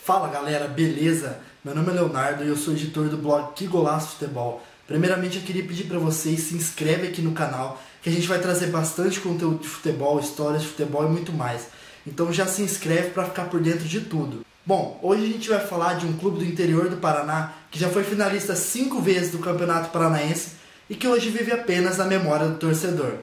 Fala galera, beleza? Meu nome é Leonardo e eu sou editor do blog Que Golaço Futebol. Primeiramente eu queria pedir para vocês se inscreve aqui no canal, que a gente vai trazer bastante conteúdo de futebol, histórias de futebol e muito mais. Então já se inscreve para ficar por dentro de tudo. Bom, hoje a gente vai falar de um clube do interior do Paraná que já foi finalista 5 vezes do Campeonato Paranaense e que hoje vive apenas na memória do torcedor.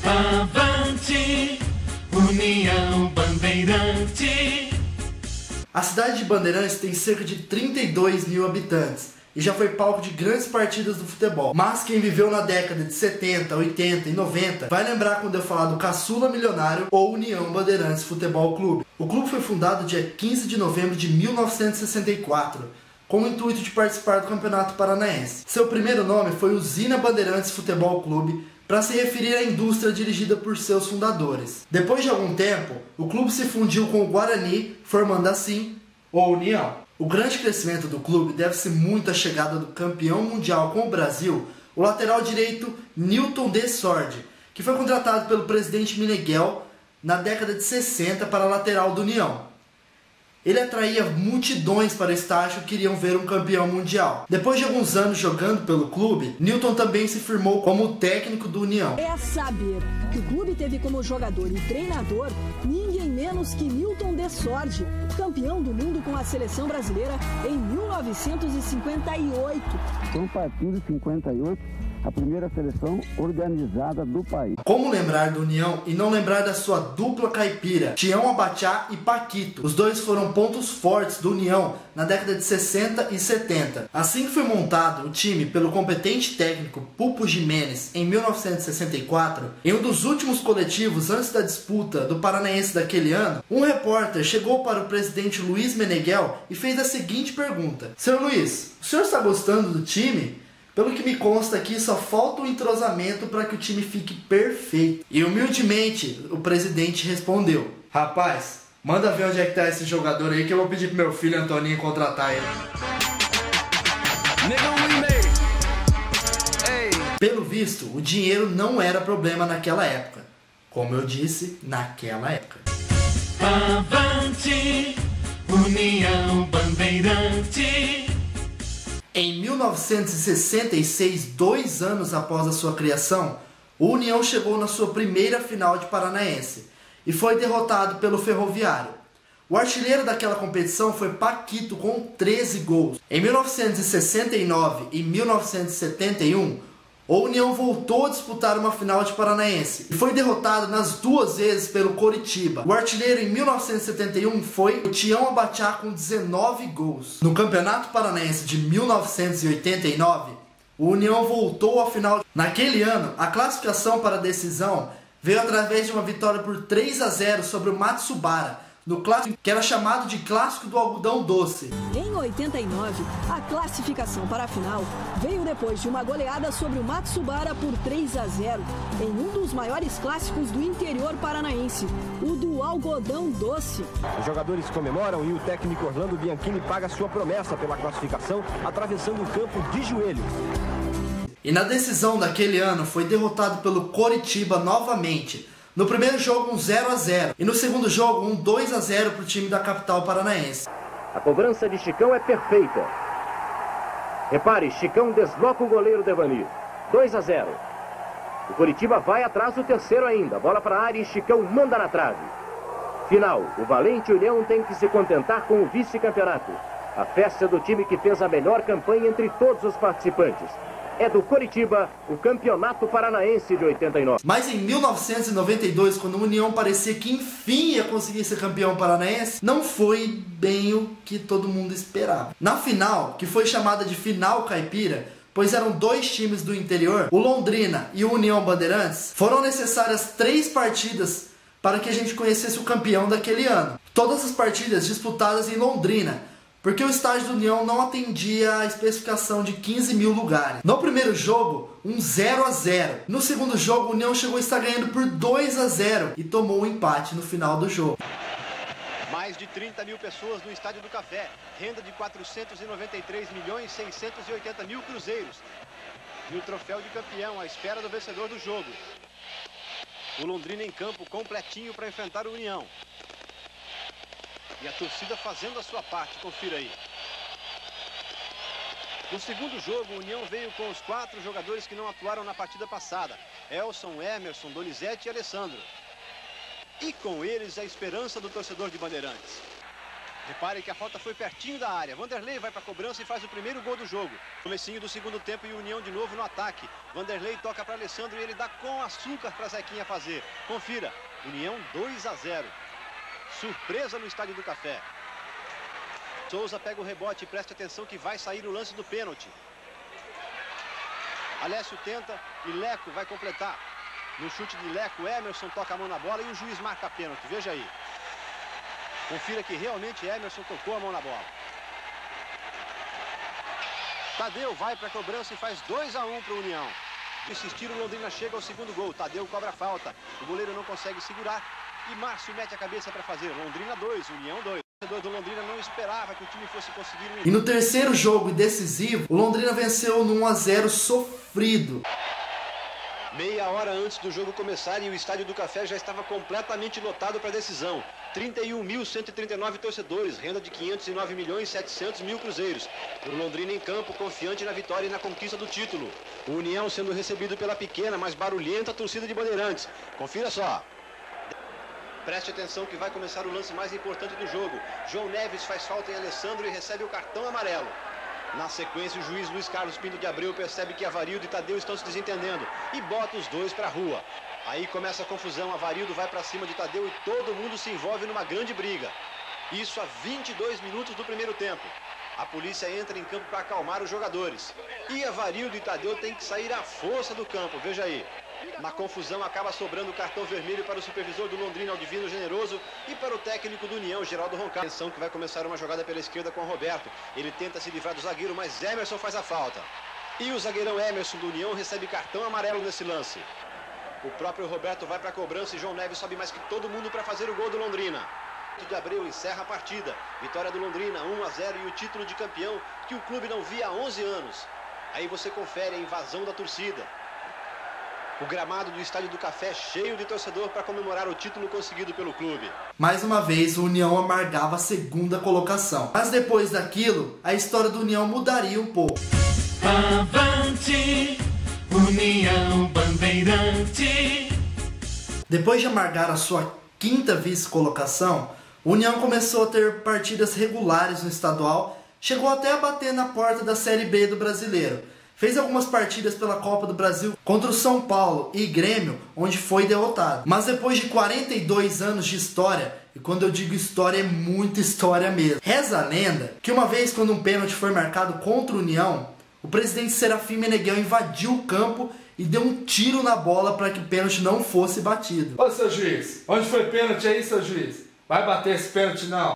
Avante, União Bandeirante. A cidade de Bandeirantes tem cerca de 32 mil habitantes e já foi palco de grandes partidas do futebol. Mas quem viveu na década de 70, 80 e 90 vai lembrar quando eu falar do Caçula Milionário ou União Bandeirantes Futebol Clube. O clube foi fundado dia 15 de novembro de 1964, com o intuito de participar do Campeonato Paranaense. Seu primeiro nome foi Usina Bandeirantes Futebol Clube, para se referir à indústria dirigida por seus fundadores. Depois de algum tempo, o clube se fundiu com o Guarani, formando assim o União. O grande crescimento do clube deve-se muito à chegada do campeão mundial com o Brasil, o lateral direito Newton de Sordi, que foi contratado pelo presidente Meneghel na década de 60 para a lateral do União. Ele atraía multidões para o estádio que queriam ver um campeão mundial. Depois de alguns anos jogando pelo clube, Newton também se firmou como técnico do União. É saber que o clube teve como jogador e treinador ninguém menos que Newton de Sordi, campeão do mundo com a seleção brasileira em 1958. Então, partindo de 58, a primeira seleção organizada do país. Como lembrar do União e não lembrar da sua dupla caipira, Tião Abachá e Paquito? Os dois foram pontos fortes do União na década de 60 e 70. Assim que foi montado o time pelo competente técnico Pupo Jimenez em 1964, em um dos últimos coletivos antes da disputa do Paranaense daquele ano, um repórter chegou para o presidente Luiz Meneghel e fez a seguinte pergunta: Senhor Luiz, o senhor está gostando do time? Pelo que me consta aqui, só falta um entrosamento para que o time fique perfeito. E humildemente, o presidente respondeu: rapaz, manda ver onde é que tá esse jogador aí que eu vou pedir pro meu filho Antoninho contratar ele. Pelo visto, o dinheiro não era problema naquela época. Como eu disse, naquela época. Avante, União Bandeirante. Em 1966, 2 anos após a sua criação, o União chegou na sua primeira final de Paranaense e foi derrotado pelo Ferroviário. O artilheiro daquela competição foi Paquito com 13 gols. Em 1969 e 1971, o União voltou a disputar uma final de Paranaense e foi derrotado nas 2 vezes pelo Coritiba. O artilheiro em 1971 foi o Tião Abachá com 19 gols. No Campeonato Paranaense de 1989, o União voltou à final. Naquele ano, a classificação para a decisão veio através de uma vitória por 3-0 sobre o Matsubara, no clássico que era chamado de Clássico do Algodão Doce. Em 89, a classificação para a final veio depois de uma goleada sobre o Matsubara por 3-0, em um dos maiores clássicos do interior paranaense, o do Algodão Doce. Os jogadores comemoram e o técnico Orlando Bianchini paga sua promessa pela classificação, atravessando o campo de joelhos. E na decisão daquele ano foi derrotado pelo Coritiba novamente. No primeiro jogo um 0-0 e no segundo jogo um 2-0 para o time da capital paranaense. A cobrança de Chicão é perfeita. Repare, Chicão desloca o goleiro Devani. 2-0. O Coritiba vai atrás do terceiro ainda. Bola para a área e Chicão manda na trave. Final, o Valente União tem que se contentar com o vice-campeonato. A festa do time que fez a melhor campanha entre todos os participantes. É do Coritiba, o Campeonato Paranaense de 89. Mas em 1992, quando o União parecia que enfim ia conseguir ser campeão paranaense, não foi bem o que todo mundo esperava. Na final, que foi chamada de Final Caipira, pois eram 2 times do interior, o Londrina e o União Bandeirantes, foram necessárias 3 partidas para que a gente conhecesse o campeão daquele ano. Todas as partidas disputadas em Londrina, porque o estádio do União não atendia a especificação de 15 mil lugares. No primeiro jogo, um 0-0. No segundo jogo, o União chegou a estar ganhando por 2-0 e tomou um empate no final do jogo. Mais de 30 mil pessoas no Estádio do Café. Renda de 493.680.000 cruzeiros. E o troféu de campeão à espera do vencedor do jogo. O Londrina em campo completinho para enfrentar o União. E a torcida fazendo a sua parte, confira aí. No segundo jogo, o União veio com os 4 jogadores que não atuaram na partida passada. Elson, Emerson, Donizete e Alessandro. E com eles a esperança do torcedor de Bandeirantes. Repare que a falta foi pertinho da área. Vanderlei vai para a cobrança e faz o primeiro gol do jogo. Comecinho do segundo tempo e União de novo no ataque. Vanderlei toca para Alessandro e ele dá com açúcar para Zequinha fazer. Confira, União 2-0. Surpresa no Estádio do Café. Souza pega o rebote e preste atenção que vai sair o lance do pênalti. Alessio tenta e Leco vai completar. No chute de Leco, Emerson toca a mão na bola e o juiz marca pênalti. Veja aí. Confira que realmente Emerson tocou a mão na bola. Tadeu vai para a cobrança e faz 2-1 para o União. Insistir, o Londrina chega ao segundo gol. Tadeu cobra a falta. O goleiro não consegue segurar. E Márcio mete a cabeça para fazer. Londrina 2, União 2. O torcedor do Londrina não esperava que o time fosse conseguir um... E no terceiro jogo decisivo, o Londrina venceu no 1-0 sofrido. Meia hora antes do jogo começar e o Estádio do Café já estava completamente lotado para a decisão. 31.139 torcedores, renda de 509.700.000 cruzeiros. O Londrina em campo, confiante na vitória e na conquista do título. O União sendo recebido pela pequena, mas barulhenta torcida de Bandeirantes. Confira só. Preste atenção que vai começar o lance mais importante do jogo. João Neves faz falta em Alessandro e recebe o cartão amarelo. Na sequência, o juiz Luiz Carlos Pinto de Abreu percebe que Avarildo e Tadeu estão se desentendendo e bota os dois para a rua. Aí começa a confusão, Avarildo vai para cima de Tadeu e todo mundo se envolve numa grande briga. Isso a 22 minutos do primeiro tempo. A polícia entra em campo para acalmar os jogadores. E Avarildo e Tadeu têm que sair à força do campo, veja aí. Na confusão acaba sobrando o cartão vermelho para o supervisor do Londrina, Aldivino Generoso, e para o técnico do União, Geraldo Roncalho. Atenção que vai começar uma jogada pela esquerda com o Roberto. Ele tenta se livrar do zagueiro, mas Emerson faz a falta. E o zagueirão Emerson do União recebe cartão amarelo nesse lance. O próprio Roberto vai para a cobrança e João Neves sobe mais que todo mundo para fazer o gol do Londrina. De Abreu encerra a partida. Vitória do Londrina 1-0 e o título de campeão que o clube não via há 11 anos. Aí você confere a invasão da torcida. O gramado do Estádio do Café cheio de torcedor para comemorar o título conseguido pelo clube. Mais uma vez, o União amargava a segunda colocação. Mas depois daquilo, a história do União mudaria um pouco. Avante, União Bandeirante. Depois de amargar a sua quinta vice-colocação, o União começou a ter partidas regulares no estadual, chegou até a bater na porta da Série B do Brasileiro. Fez algumas partidas pela Copa do Brasil contra o São Paulo e Grêmio, onde foi derrotado. Mas depois de 42 anos de história, e quando eu digo história, é muita história mesmo. Reza a lenda que uma vez quando um pênalti foi marcado contra o União, o presidente Serafim Meneghel invadiu o campo e deu um tiro na bola para que o pênalti não fosse batido. Ô, seu juiz, onde foi pênalti aí, seu juiz? Vai bater esse pênalti não.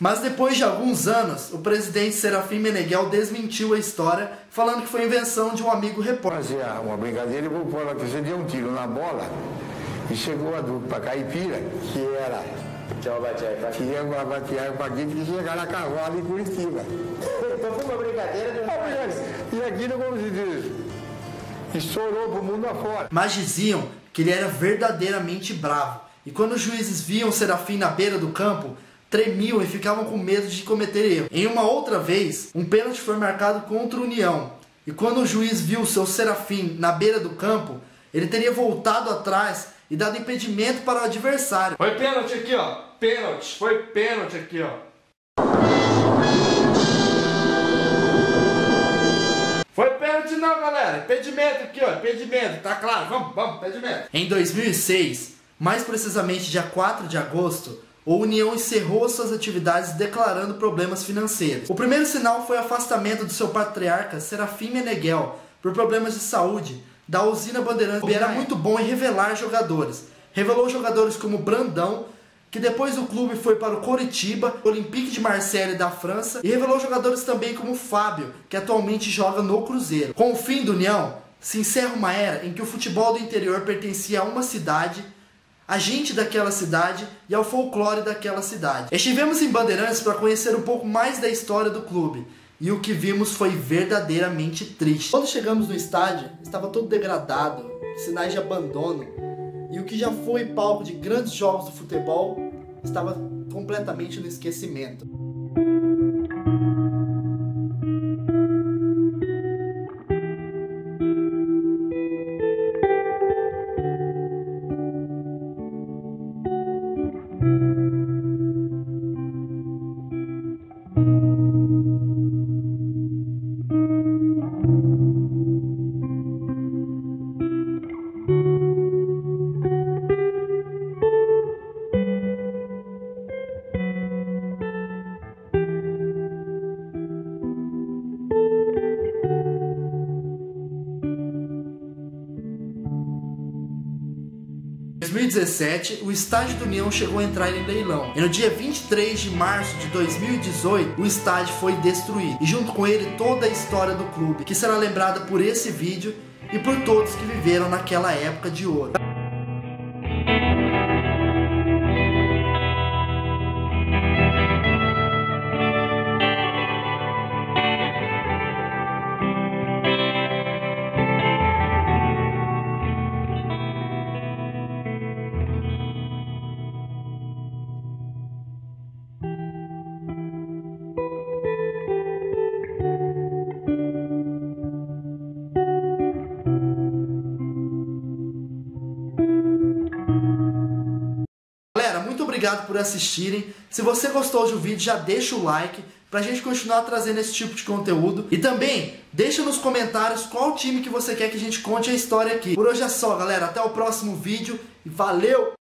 Mas depois de alguns anos, o presidente Serafim Meneghel desmentiu a história, falando que foi invenção de um amigo repórter. Fazia uma brincadeira e vou falar que você deu um tiro na bola e chegou a dupla caipira, que era... Que ia bater com aquele que chegar na cavalo em Curitiba. Então foi uma brincadeira de um... E aquilo, como se diz, estourou pro mundo afora. Mas diziam que ele era verdadeiramente bravo. E quando os juízes viam o Serafim na beira do campo, tremiam e ficavam com medo de cometer erro. Em uma outra vez, um pênalti foi marcado contra o União. E quando o juiz viu o seu Serafim na beira do campo, ele teria voltado atrás e dado impedimento para o adversário. Foi pênalti aqui, ó. Pênalti. Foi pênalti aqui, ó. Foi pênalti não, galera. Impedimento aqui, ó. Impedimento. Tá claro. Vamos. Impedimento. Em 2006, mais precisamente dia 4 de agosto, a União encerrou suas atividades declarando problemas financeiros. O primeiro sinal foi o afastamento do seu patriarca, Serafim Meneghel, por problemas de saúde, da usina Bandeirantes. Ele era muito bom em revelar jogadores. Revelou jogadores como Brandão, que depois do clube foi para o Coritiba, Olympique de Marseille da França, e revelou jogadores também como Fábio, que atualmente joga no Cruzeiro. Com o fim do União, se encerra uma era em que o futebol do interior pertencia a uma cidade, a gente daquela cidade e ao folclore daquela cidade. Estivemos em Bandeirantes para conhecer um pouco mais da história do clube e o que vimos foi verdadeiramente triste. Quando chegamos no estádio, estava todo degradado, sinais de abandono, e o que já foi palco de grandes jogos do futebol estava completamente no esquecimento. Em 2017, o estádio do União chegou a entrar em leilão. E no dia 23 de março de 2018, o estádio foi destruído. E junto com ele toda a história do clube, que será lembrada por esse vídeo e por todos que viveram naquela época de ouro. Galera, muito obrigado por assistirem. Se você gostou do vídeo, já deixa o like pra gente continuar trazendo esse tipo de conteúdo. E também, deixa nos comentários qual time que você quer que a gente conte a história aqui. Por hoje é só, galera. Até o próximo vídeo e valeu!